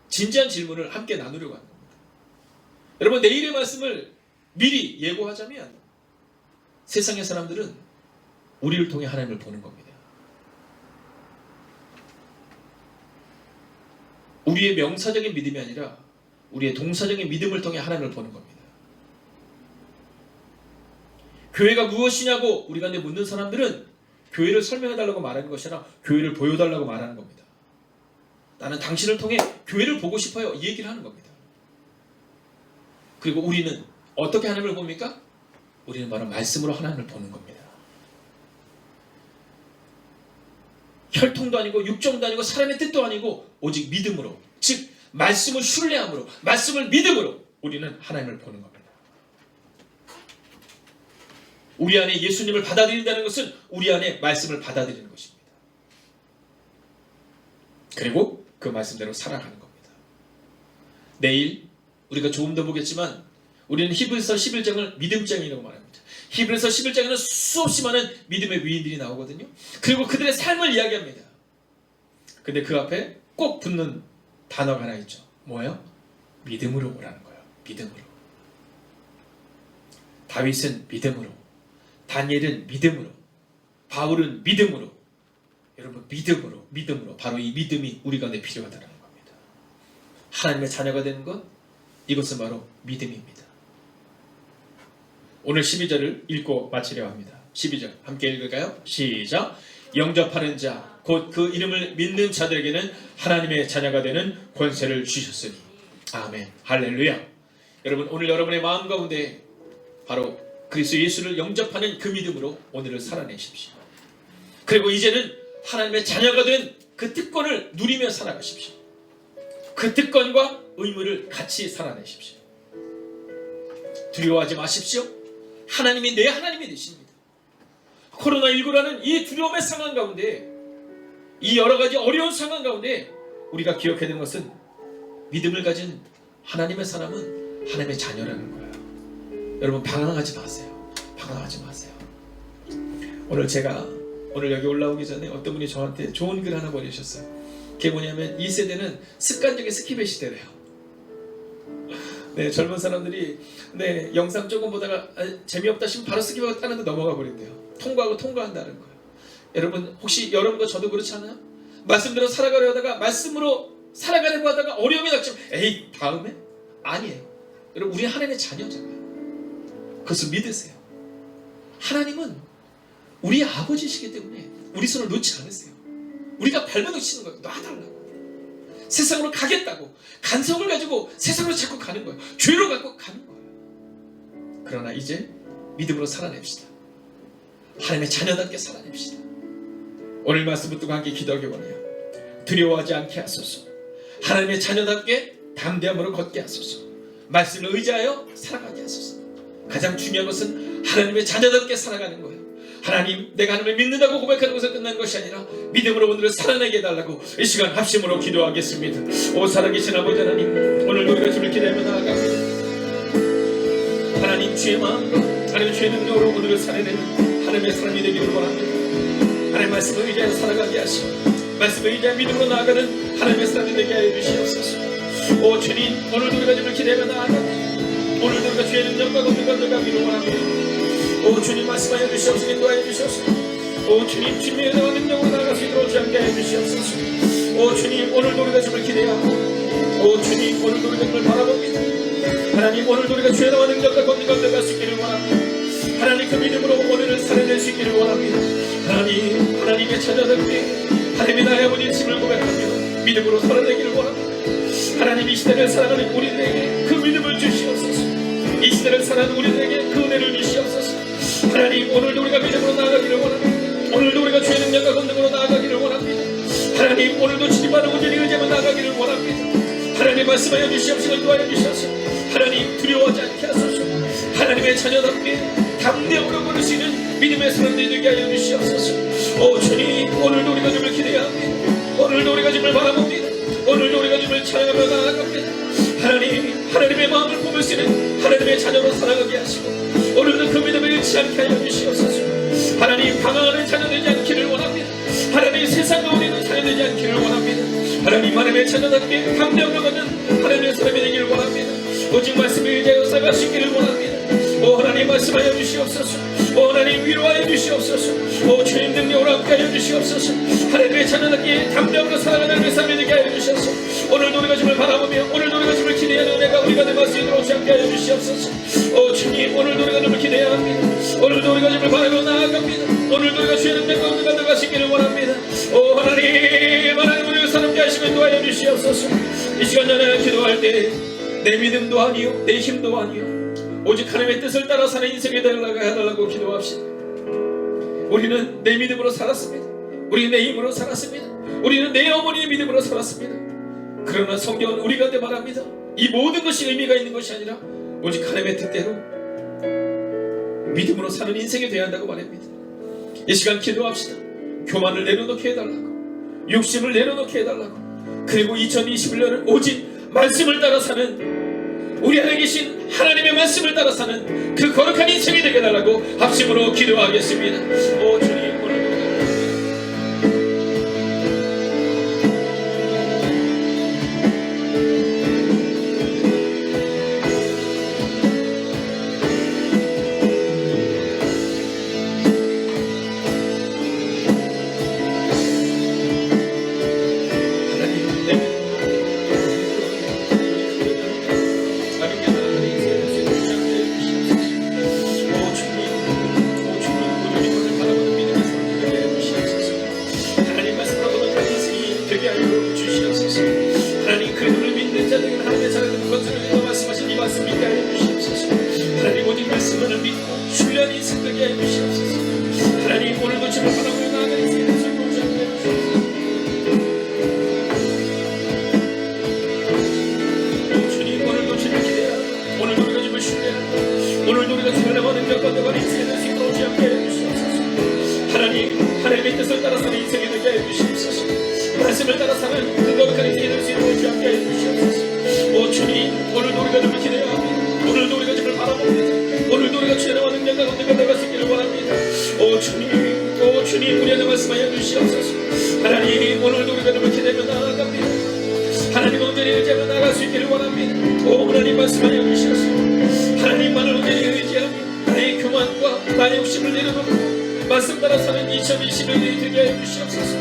진지한 질문을 함께 나누려고 하는 겁니다. 여러분, 내일의 말씀을 미리 예고하자면 세상의 사람들은 우리를 통해 하나님을 보는 겁니다. 우리의 명사적인 믿음이 아니라 우리의 동사적인 믿음을 통해 하나님을 보는 겁니다. 교회가 무엇이냐고 우리 가운데 묻는 사람들은 교회를 설명해달라고 말하는 것이 아니라 교회를 보여달라고 말하는 겁니다. 나는 당신을 통해 교회를 보고 싶어요, 이 얘기를 하는 겁니다. 그리고 우리는 어떻게 하나님을 봅니까? 우리는 바로 말씀으로 하나님을 보는 겁니다. 혈통도 아니고 육정도 아니고 사람의 뜻도 아니고 오직 믿음으로, 즉 말씀을 신뢰함으로, 말씀을 믿음으로 우리는 하나님을 보는 겁니다. 우리 안에 예수님을 받아들인다는 것은 우리 안에 말씀을 받아들이는 것입니다. 그리고 그 말씀대로 살아가는 겁니다. 내일 우리가 조금 더 보겠지만 우리는 히브리서 11장을 믿음장이라고 말합니다. 히브리서 11장에는 수없이 많은 믿음의 위인들이 나오거든요. 그리고 그들의 삶을 이야기합니다. 근데 그 앞에 꼭 붙는 단어가 하나 있죠. 뭐예요? 믿음으로라는 거예요. 믿음으로. 다윗은 믿음으로, 다니엘은 믿음으로, 바울은 믿음으로. 여러분, 믿음으로 바로 이 믿음이 우리 가운데 필요하다는 겁니다. 하나님의 자녀가 되는 것, 이것은 바로 믿음입니다. 오늘 12절을 읽고 마치려 합니다. 12절 함께 읽을까요? 시작. 영접하는 자, 곧 그 이름을 믿는 자들에게는 하나님의 자녀가 되는 권세를 주셨으니. 아멘. 할렐루야. 여러분, 오늘 여러분의 마음 가운데 바로 그리스도 예수를 영접하는 그 믿음으로 오늘을 살아내십시오. 그리고 이제는 하나님의 자녀가 된 그 특권을 누리며 살아가십시오. 그 특권과 의무를 같이 살아내십시오. 두려워하지 마십시오. 하나님이 내 하나님이 되십니다. 코로나19라는 이 두려움의 상황 가운데, 이 여러 가지 어려운 상황 가운데 우리가 기억해야 되는 것은 믿음을 가진 하나님의 사람은 하나님의 자녀라는 거예요. 여러분, 방황하지 마세요. 방황하지 마세요. 오늘 여기 올라오기 전에 어떤 분이 저한테 좋은 글 하나 보내주셨어요. 그게 뭐냐면 이 세대는 습관적인 스킵의 시대래요. 네, 젊은 사람들이 영상 조금 보다가 재미없다 싶으면 바로 스킵하고 다른 데 넘어가 버린대요. 통과한다는 거예요. 여러분, 혹시 여러분과 저도 그렇지 않아요? 말씀대로 살아가려 하다가 말씀으로 살아가려고 하다가 어려움이 닥치면 에이, 다음에? 아니에요. 여러분, 우리 하나님의 자녀잖아요. 그것을 믿으세요. 하나님은 우리 아버지시기 때문에 우리 손을 놓지 않으세요. 우리가 발버둥치는 거예요. 놔달라고. 세상으로 가겠다고 간성을 가지고 세상으로 자꾸 가는 거예요. 죄로 갖고 가는 거예요. 그러나 이제 믿음으로 살아냅시다. 하나님의 자녀답게 살아냅시다. 오늘 말씀 붙들고 함께 기도하기 원해요. 두려워하지 않게 하소서. 하나님의 자녀답게 담대함으로 걷게 하소서. 말씀을 의지하여 살아가게 하소서. 가장 중요한 것은 하나님의 자녀답게 살아가는 거예요. 하나님, 내가 하나님을 믿는다고 고백하는 것에 끝난 것이 아니라 믿음으로 오늘을 살아내게 해달라고 이 시간 합심으로 기도하겠습니다. 오 살아계신 아버지 하나님, 오늘 우리가 주를 기대하며 나아갑니다. 하나님, 주의 마음과 하나님의 주의 능력으로 오늘을 살아내는 하나님의 사람이 되기를 원합니다. 하나님의 말씀을 의지하여 살아가게 하시고 말씀을 의지하여 믿음으로 나아가는 하나님의 사람이 되게 하여 주시옵소서. 오 주님, 오늘도 우리가 주를 기대하며 나아갑니다. 오늘도 우리가 주의 능력과 권능과 들어가기를 원합니다. 오 주님, 말씀하여 주시옵소서. 인도하여 주시옵소서. 오 주님, 주님의 은혜와 능력으로 나아갈 수 있도록 함께 하여 주시옵소서. 오 주님, 오늘도 우리가 주를 기대하고 오 주님, 오늘도 우리가 주를 바라봅니다. 하나님, 오늘도 우리가 주의 은혜와 능력과 권능과 들어갈 수 있기를 원합니다. 하나님, 그 믿음으로 오늘을 살아낼 수 있기를 원합니다. 하나님, 하나님의 자녀답게 하나님의 나의 아버지의 짐을 고백하며 믿음으로 살아내기를 원합니다. 하나님, 이 시대를 살아가는 우리들에게 그 믿음을 주시옵소서. 이 시대를 살아가는 우리들에게 그 은혜를 주시옵소서. 하나님, 오늘도 우리가 믿음으로 나아가기를 원합니다. 오늘도 우리가 주의 능력과 권능으로 나아가기를 원합니다. 하나님, 오늘도 주님만을 온전히 의지하며 나아가기를 원합니다. 하나님, 말씀하여 주시옵시고 도와여 주셔서 하나님, 두려워하지 않게 하소서. 하나님의 자녀답게 담대함으로 걸을 수 있는 믿음의 사람들이 되게 하여 주시옵소서. 오 주님, 오늘도 우리가 주를 기대합니다. 오늘도 우리가 주를 바라봅니다. 오늘도 우리가 주를 찬양하며 나아갑니다. 하나님, 하나님의 마음을 품을 수 있는 하나님의 자녀로 살아가게 하시고 오늘도 그 믿음을 잃지 않게 하여 주시옵소서. 하나님, 방황하는 자녀 되지 않기를 원합니다. 하나님, 세상 가운데는 자녀 되지 않기를 원합니다. 하나님, 하나님의 자녀답게 담대함으로 걷는 하나님의 사람이 되기를 원합니다. 오직 말씀을 의지하여 살아갈 수 있기를 원합니다. 오 하나님, 말씀하여 주시옵소서. 오 하나님, 위로하여 주시옵소서. 오 주님, 능력으로 함께하여 주시옵소서. 하나님의 자녀답게 담대함으로 살아가는 하나님의 삶이 되게 하여 주셔서 오늘도 우리가 주를 바라보며 오늘도 우리가 주를 기대하는 은혜가 우리가 되갈 수 있도록 함께하여 주시옵소서. 오 주님, 오늘도 우리가 주를 기대합니다. 오늘도 우리가 주를 바라보며 나아갑니다. 오늘도 우리가 주의 능력과 은혜가 들어가시기를 원합니다. 오 하나님, 하나님 우리를 사람게 하시면 도와여 주시옵소서. 이 시간 전에 기도할 때 내 믿음도 아니요 내 힘도 아니요 오직 하나님의 뜻을 따라 사는 인생이 되려고 해달라고 기도합시다. 우리는 내 믿음으로 살았습니다. 우리는 내 힘으로 살았습니다. 우리는 내 어머니의 믿음으로 살았습니다. 그러나 성경은 우리 가운데 말합니다. 이 모든 것이 의미가 있는 것이 아니라 오직 하나님의 뜻대로 믿음으로 사는 인생이 되어야 한다고 말합니다. 이 시간 기도합시다. 교만을 내려놓게 해달라고, 욕심을 내려놓게 해달라고, 그리고 2021년은 오직 말씀을 따라 사는, 우리 안에 계신 하나님의 말씀을 따라 사는 그 거룩한 인생이 되게 해달라고 합심으로 기도하겠습니다. 오 주님, 오늘 하나님의 뜻을 따라 사는 인생이 되게 해주시옵소서. 말씀을 따라 사는 그 거룩한 인생이 될 수 있도록 주함께 해주시옵소서. 오 주님, 오늘도 우리가 주를 기대합니다. 오늘도 우리가 주를 바라봅니다. 오늘도 우리가 주의 나와 능력과 권능과 나갈 수 있기를 원합니다. 오 주님, 우리 안에 말씀하여 주시옵소서. 하나님, 오늘도 우리가 주를 기대하며 나아갑니다. 하나님 온전히 의지하며 나아갈 수 있기를 원합니다. 오 하나님, 말씀하여 주시옵소서. 하나님만을 온전히 의지하며 나의 교만과 나의 욕심을 내려놓고 말씀 따라 사는 2021년이 되게 하여 주시옵소서.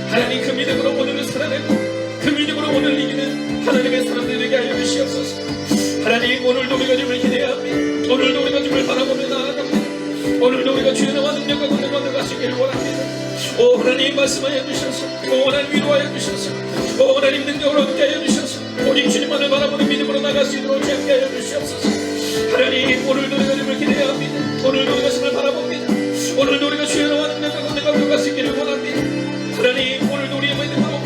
하나님, 그 믿음으로 오늘을 살아내고 그 믿음으로 오늘 이기는 하나님의 사람들이 되게 하여 주시옵소서. 하나님, 오늘도 우리가 주를 기대합니다. 오늘도 우리가 주를 바라보며 나아갑니다. 오늘도 우리가 주의 나와 능력과 권능과 들어가시기를 원합니다. 오 하나님, 말씀하여 주셔서, 오 하나님 위로하여 주셔서, 오 하나님 능력으로 함께 하여 주셔서 오직 주님만을 바라보는 믿음으로 나갈 수 있도록 함께 하여 주시옵소서. 하나님, 오늘도 우리가 주를 기대합니다. 오늘도 우리가 주를 바라봅니다. 오늘도 우리가 주의 나와 능력과 권능과 들어갈 수 있기를 원합니다. 하나님, 오늘도 우리의 믿음으로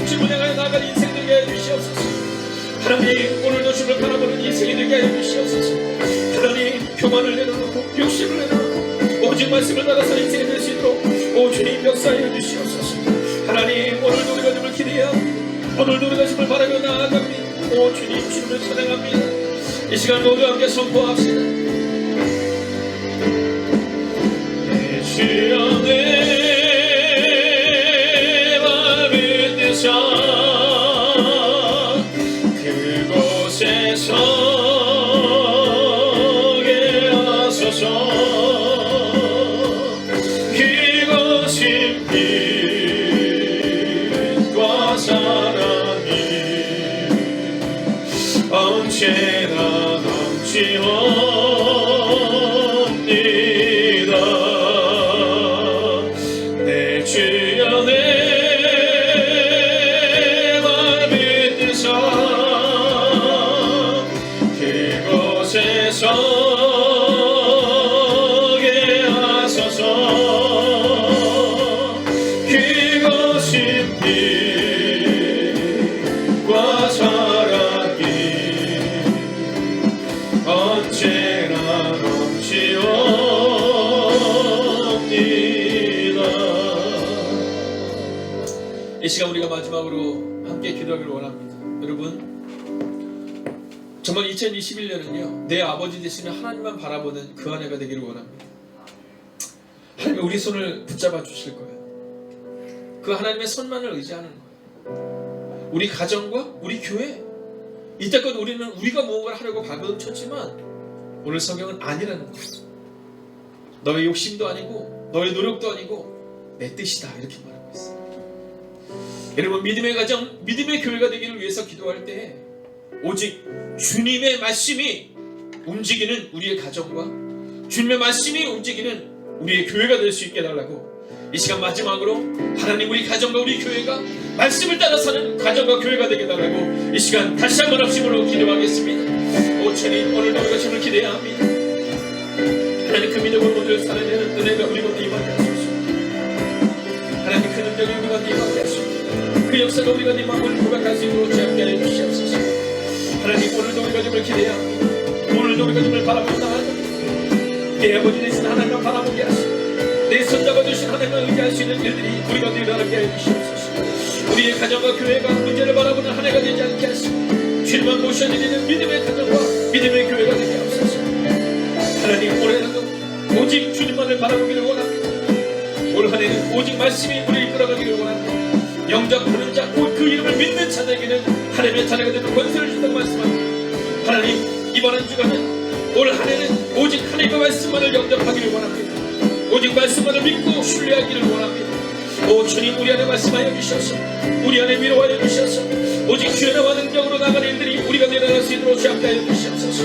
오늘도 우리가 주님을 바라며 나아갑니다. 오 주님, 주님을 찬양합니다. 이 시간 모두 함께 선포합시다. 내 주여 내 맘을 뜨사 그곳에 서게 하소서. 그곳은 빛과 사랑이 언제나 넘치옵니다. 내 주여 내 맘을 뜨사 그곳에 서게 하소서. 그곳은 빛과 사랑이 언제나 넘치옵니다. 이 시간 우리가 마지막으로 함께 기도하기를 원합니다. 여러분, 정말 2021년은요 내 아버지 되시는 하나님만 바라보는 그 한 해가 되기를 원합니다. 하나님 우리 손을 붙잡아 주실 거예요. 그 하나님의 손만을 의지하는 거예요. 우리 가정과 우리 교회, 이때껏 우리는 우리가 무언가를 하려고 발버둥쳤지만 오늘 성경은 아니라는 거예요. 너의 욕심도 아니고 너의 노력도 아니고 내 뜻이다, 이렇게 말하고 있어요. 여러분, 믿음의 가정, 믿음의 교회가 되기를 위해서 기도할 때 오직 주님의 말씀이 움직이는 우리의 가정과 주님의 말씀이 움직이는 우리의 교회가 될 수 있게 해달라고 이 시간 마지막으로 하나님 우리 가정과 우리 교회가 말씀을 따라 사는 가정과 교회가 되게 해달라고 이 시간 다시 한번 합심으로 기도하겠습니다. 오 주님, 오늘도 우리가 주님을 기대해야 합니다. 하나님 그 믿음을 모두 살아내는 은혜가 우리 가운데 임하게 하소서. 하나님 그 능력이 우리 가운데 임하게 하소서. 그 역사가 우리 가운데 임함을 고백할 수 있도록 제압게 하여 주시옵소서. 하나님 오늘도 우리가 주님을 기대해야 합니다. 오늘도 우리가 주님을 바라보고 나아갑니다. 내 아버지 되신 하나님을 바라보게 하시고 내 손잡아 주신 하나님을 의지할 수 있는 일들이 우리 가운데 일어나게 하여 주시옵소서. 우리의 가정과 교회가 문제를 바라보는 한 해가 되지 않게 하시고 주님만 모셔드리는 믿음의 가정과 믿음의 교회가 되게 하옵소서. 하나님 올해는 오직 주님만을 바라보기를 원합니다. 올 한 해는 오직 말씀이 우리를 이끌어가기를 원합니다. 영접하는 자, 곧 그 이름을 믿는 자에게는 하나님의 자녀가 되는 권세를 준다고 말씀합니다. 하나님 이번 한 주간은 올 한 해는 오직 하나님의 말씀만을 영접하기를 원합니다. 오직 말씀만을 믿고 신뢰하기를 원합니다. 오 주님, 우리 안에 말씀하여 주셔서 우리 안에 위로하여 주셔서 오직 주의 나와 능력으로 나가는 일들이 우리가 내려갈 수 있도록 시작하여 주시옵소서.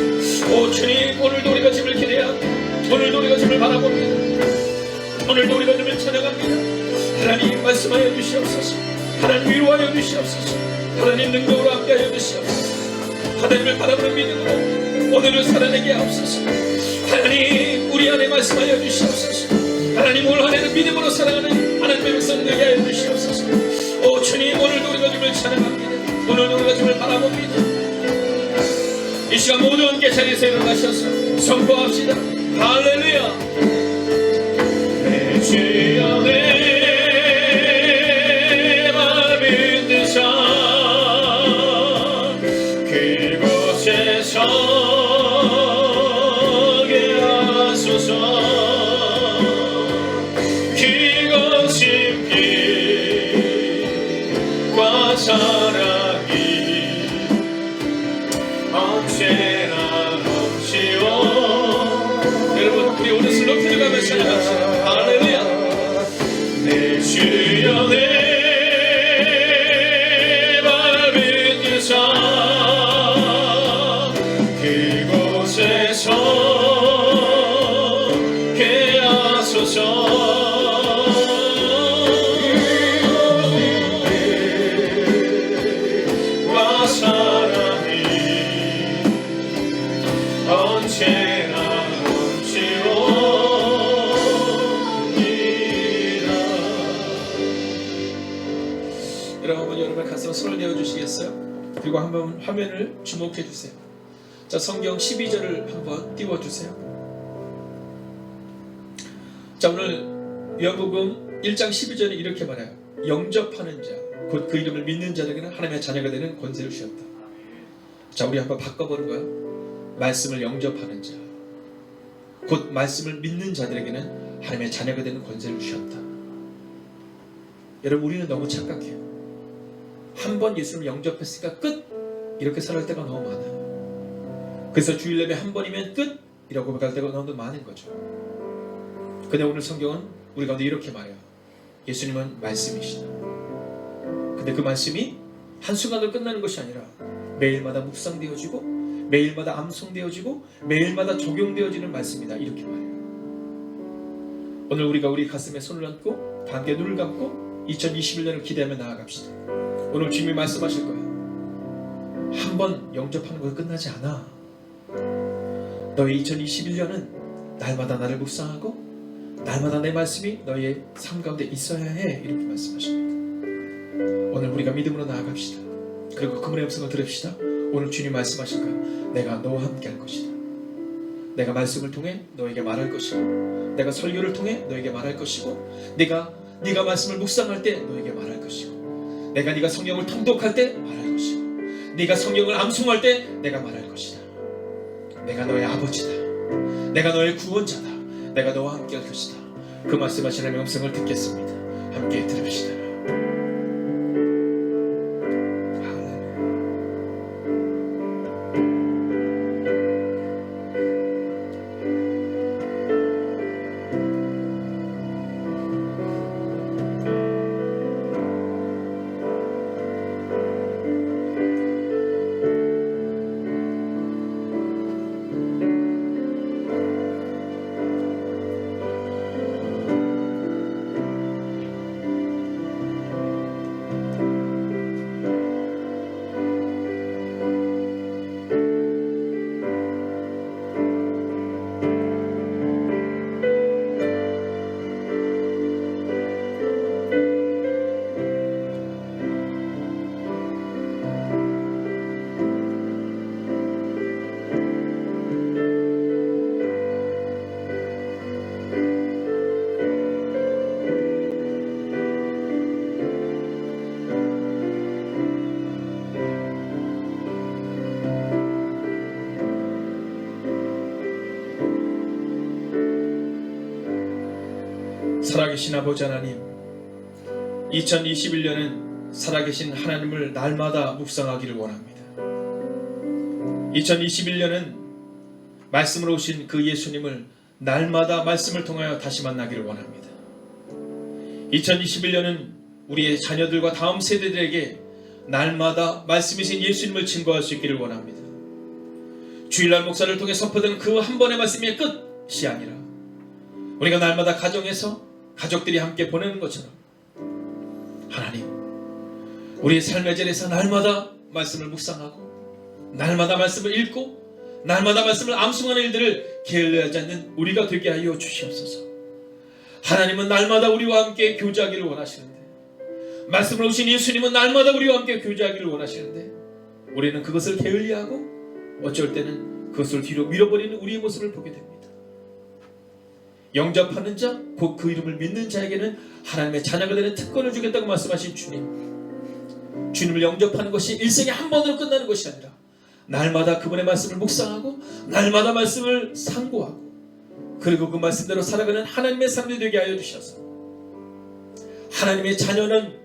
오 주님, 오늘도 우리가 주님을 기대합니다. 오늘도 우리가 주님을 바라봅니다. 오늘도 우리가 주님을 찬양합니다. 하나님 말씀하여 주시옵소서. 하나님 위로하여 주시옵소서. 하나님 능력으로 함께하여 주시옵소서. 하나님을 바라보는 믿음으로 오늘을 살아내게 하옵소서. 하나님 우리 안에 말씀하여 주시옵소서. 하나님 올 한 해는 믿음으로 살아가는 하나님의 백성 되게 하여 주시옵소서. 오 주님, 오늘도 우리가 주님을 찬양합니다. 오늘도 우리가 주님을 바라봅니다. 이 시간 모두 함께 자리에서 일어나셔서 선포합시다. 할렐루야. 내 주여 내 맘을 뜨사 그곳에 서게 하소서. 그곳은 빛과 사랑이 언제나 넘치오. 여러분, 우리 오른손 높이 들어가며 찬양합시다. 할렐루야. 내 주여 내 맘을 뜨사 그곳에 서게 하소서. 빛과 사랑이 언제나 넘치옵니다. 여러분, 여러분의 가슴에 손을 내어주시겠어요? 그리고 한번 화면을 주목해 주세요. 자, 성경 12절을 한번 띄워주세요. 자, 오늘 요한복음 1장 12절에 이렇게 말해요. 영접하는 자, 곧 그 이름을 믿는 자들에게는 하나님의 자녀가 되는 권세를 주셨다. 자, 우리 한번 바꿔보는 거야. 말씀을 영접하는 자, 곧 말씀을 믿는 자들에게는 하나님의 자녀가 되는 권세를 주셨다. 여러분, 우리는 너무 착각해요. 한 번 예수님을 영접했으니까 끝! 이렇게 살아갈 때가 너무 많아요. 그래서 주일 예배 한 번이면 끝! 이라고 갈 때가 너무 많은 거죠. 근데 오늘 성경은 우리 가운데 이렇게 말해요. 예수님은 말씀이시다. 근데 그 말씀이 한순간으로 끝나는 것이 아니라 매일마다 묵상되어지고 매일마다 암송되어지고 매일마다 적용되어지는 말씀이다. 이렇게 말해요. 오늘 우리가 우리 가슴에 손을 얹고 다 함께 눈을 감고 2021년을 기대하며 나아갑시다. 오늘 주님이 말씀하실 거예요. 한 번 영접하는 것이 끝나지 않아. 너의 2021년은 날마다 나를 묵상하고 날마다 내 말씀이 너의 삶 가운데 있어야 해. 이렇게 말씀하십니다. 오늘 우리가 믿음으로 나아갑시다. 그리고 그분의 음성을 들읍시다. 오늘 주님 말씀하실 거야. 내가 너와 함께 할 것이다. 내가 말씀을 통해 너에게 말할 것이고 내가 설교를 통해 너에게 말할 것이고 네가 말씀을 묵상할 때 너에게 말할 것이고 네가 성경을 통독할 때 말할 것이고 네가 성경을 암송할 때 내가 말할 것이다. 내가 너의 아버지다. 내가 너의 구원자다. 내가 너와 함께 할 것이다. 그 말씀하시는 하나님의 음성을 듣겠습니다. 함께 들읍시다. 살아계신 아버지 하나님, 2021년은 살아계신 하나님을 날마다 묵상하기를 원합니다. 2021년은 말씀으로 오신 그 예수님을 날마다 말씀을 통하여 다시 만나기를 원합니다. 2021년은 우리의 자녀들과 다음 세대들에게 날마다 말씀이신 예수님을 증거할 수 있기를 원합니다. 주일날 목사를 통해 선포되는 그 한 번의 말씀이 끝이 아니라 우리가 날마다 가정에서 가족들이 함께 보내는 것처럼 하나님, 우리의 삶의 자리에서 날마다 말씀을 묵상하고 날마다 말씀을 읽고 날마다 말씀을 암송하는 일들을 게을리하지 않는 우리가 되게 하여 주시옵소서. 하나님은 날마다 우리와 함께 교제하기를 원하시는데, 말씀을 오신 예수님은 날마다 우리와 함께 교제하기를 원하시는데 우리는 그것을 게을리하고 어쩔 때는 그것을 뒤로 밀어버리는 우리의 모습을 보게 됩니다. 영접하는 자, 곧 그 이름을 믿는 자에게는 하나님의 자녀가 되는 특권을 주겠다고 말씀하신 주님, 주님을 영접하는 것이 일생에 한 번으로 끝나는 것이 아니라 날마다 그분의 말씀을 묵상하고 날마다 말씀을 상고하고 그리고 그 말씀대로 살아가는 하나님의 삶이 되게 하여 주셔서 하나님의 자녀는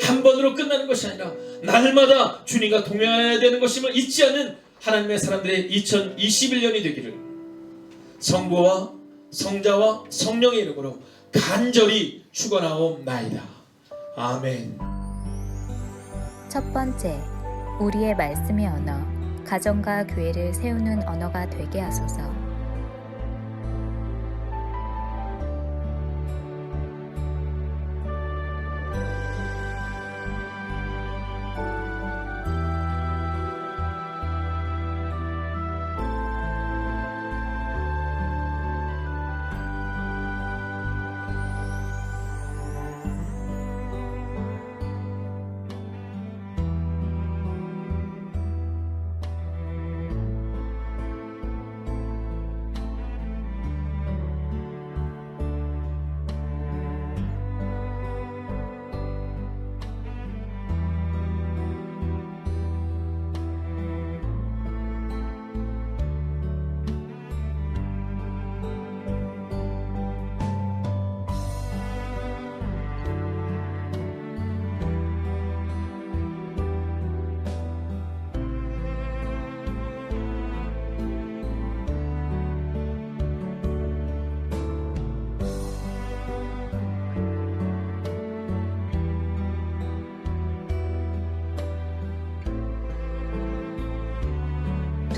한 번으로 끝나는 것이 아니라 날마다 주님과 동행해야 되는 것임을 잊지 않는 하나님의 사람들의 2021년이 되기를 성부와 성자와 성령의 이름으로 간절히 축원하옵나이다. 아멘. 첫 번째, 우리의 말씀의 언어, 가정과 교회를 세우는 언어가 되게 하소서.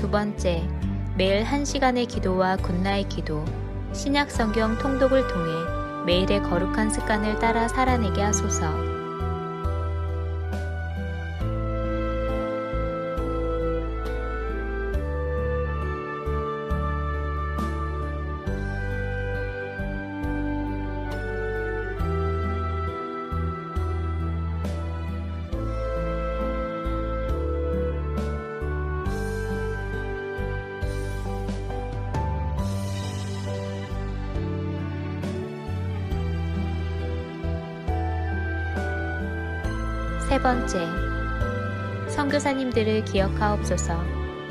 두 번째, 매일 1시간의 기도와 굿나잇 기도, 신약 성경 통독을 통해 매일의 거룩한 습관을 따라 살아내게 하소서. 세 번째, 선교사님들을 기억하옵소서.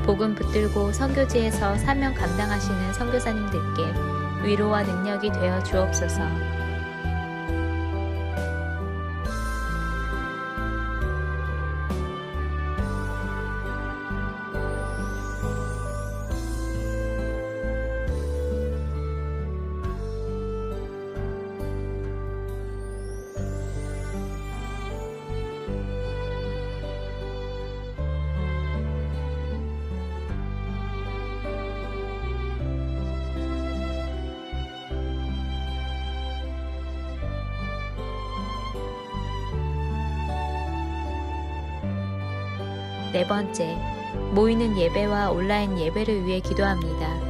복음 붙들고 선교지에서 사명 감당하시는 선교사님들께 위로와 능력이 되어 주옵소서. 네 번째, 모이는 예배와 온라인 예배를 위해 기도합니다.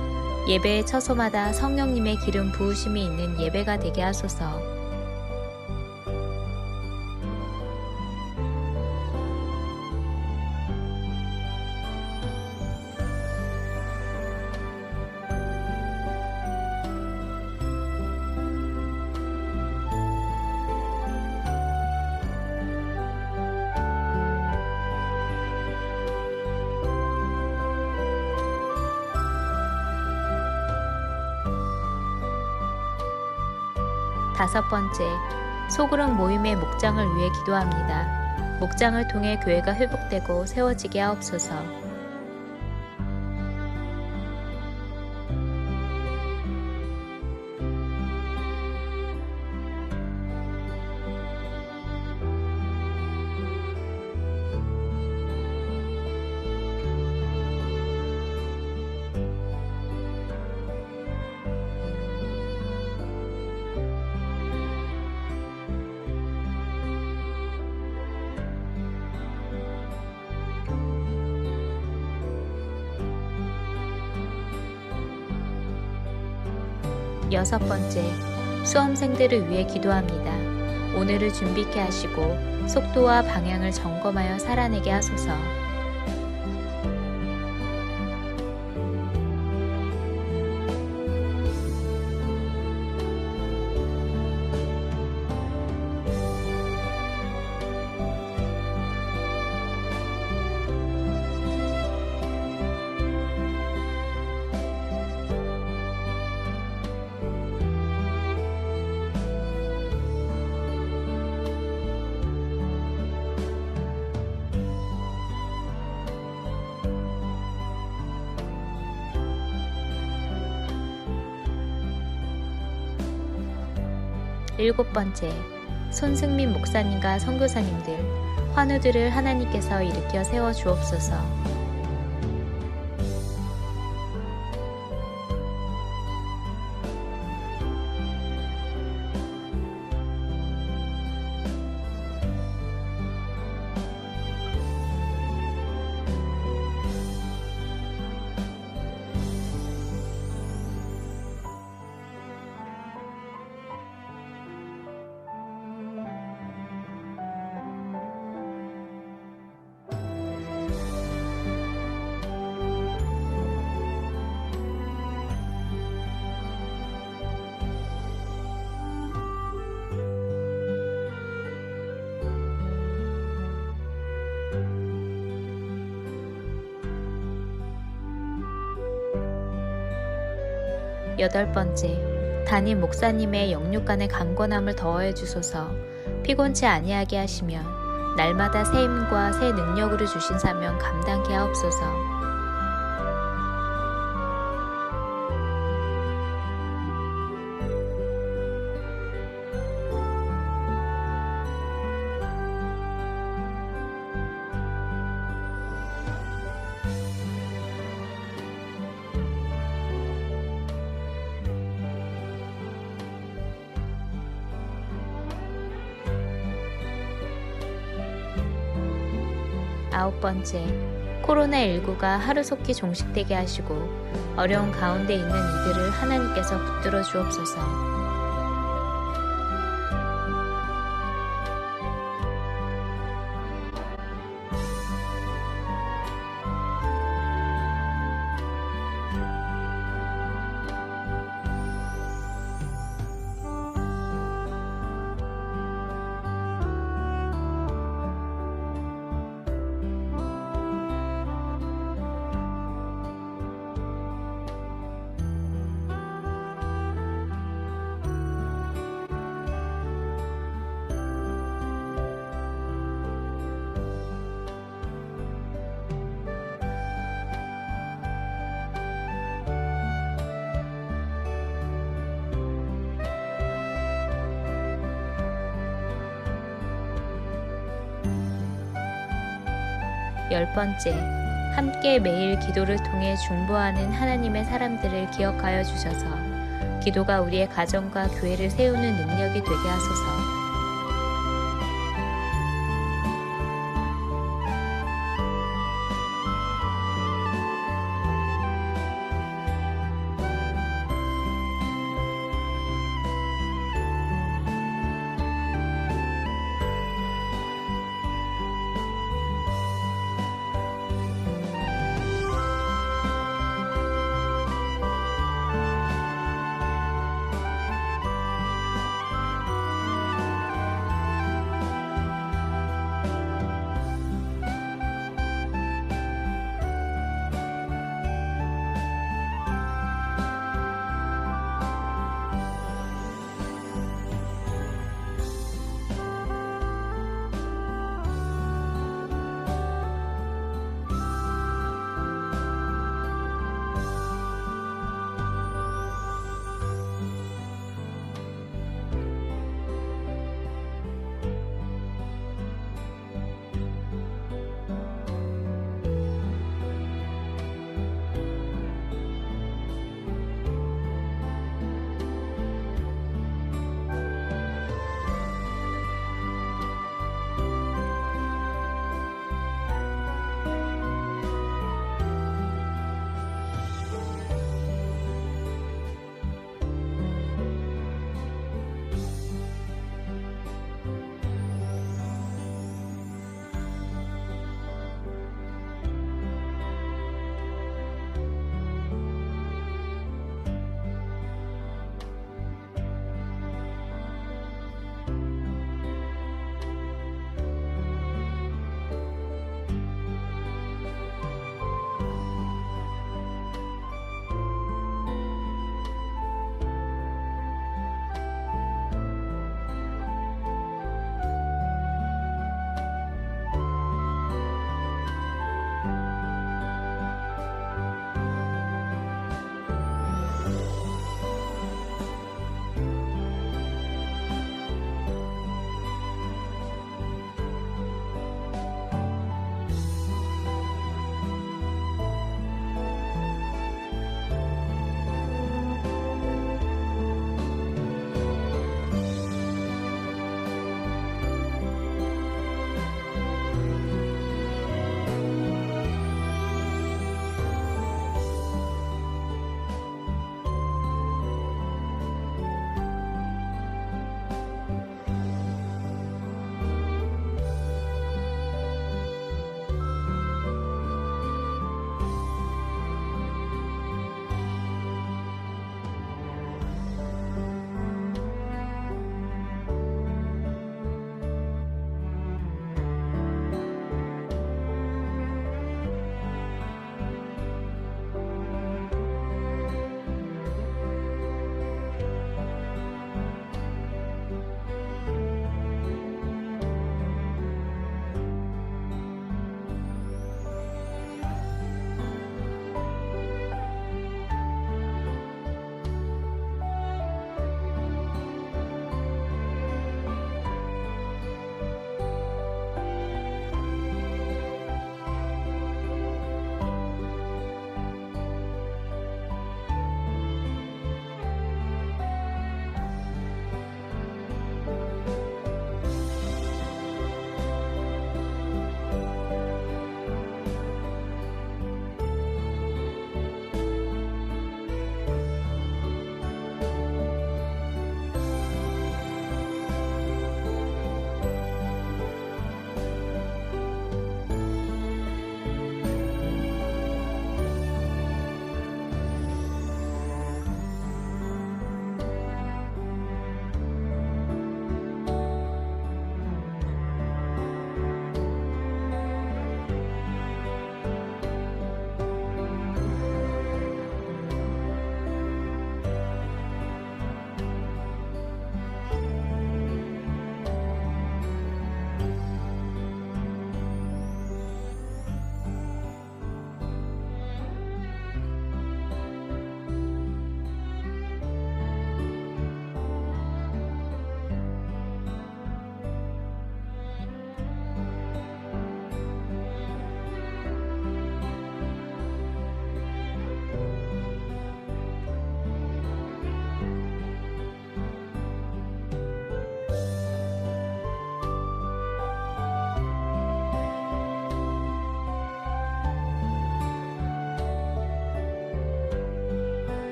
예배의 처소마다 성령님의 기름 부으심이 있는 예배가 되게 하소서. 다섯 번째, 소그룹 모임의 목장을 위해 기도합니다. 목장을 통해 교회가 회복되고 세워지게 하옵소서. 여섯 번째, 수험생들을 위해 기도합니다. 오늘을 준비케 하시고 속도와 방향을 점검하여 살아내게 하소서. 일곱 번째, 손승민 목사님과 선교사님들, 환우들을 하나님께서 일으켜 세워 주옵소서. 여덟 번째, 담임 목사님의 영육간의 강건함을 더하여 주소서. 피곤치 아니하게 하시며 날마다 새 힘과 새 능력으로 주신 사명 감당케 하옵소서. 9번째, 코로나19가 하루속히 종식되게 하시고 어려운 가운데 있는 이들을 하나님께서 붙들어 주옵소서. 10번째, 함께 매일 기도를 통해 중보하는 하나님의 사람들을 기억하여 주셔서 기도가 우리의 가정과 교회를 세우는 능력이 되게 하소서.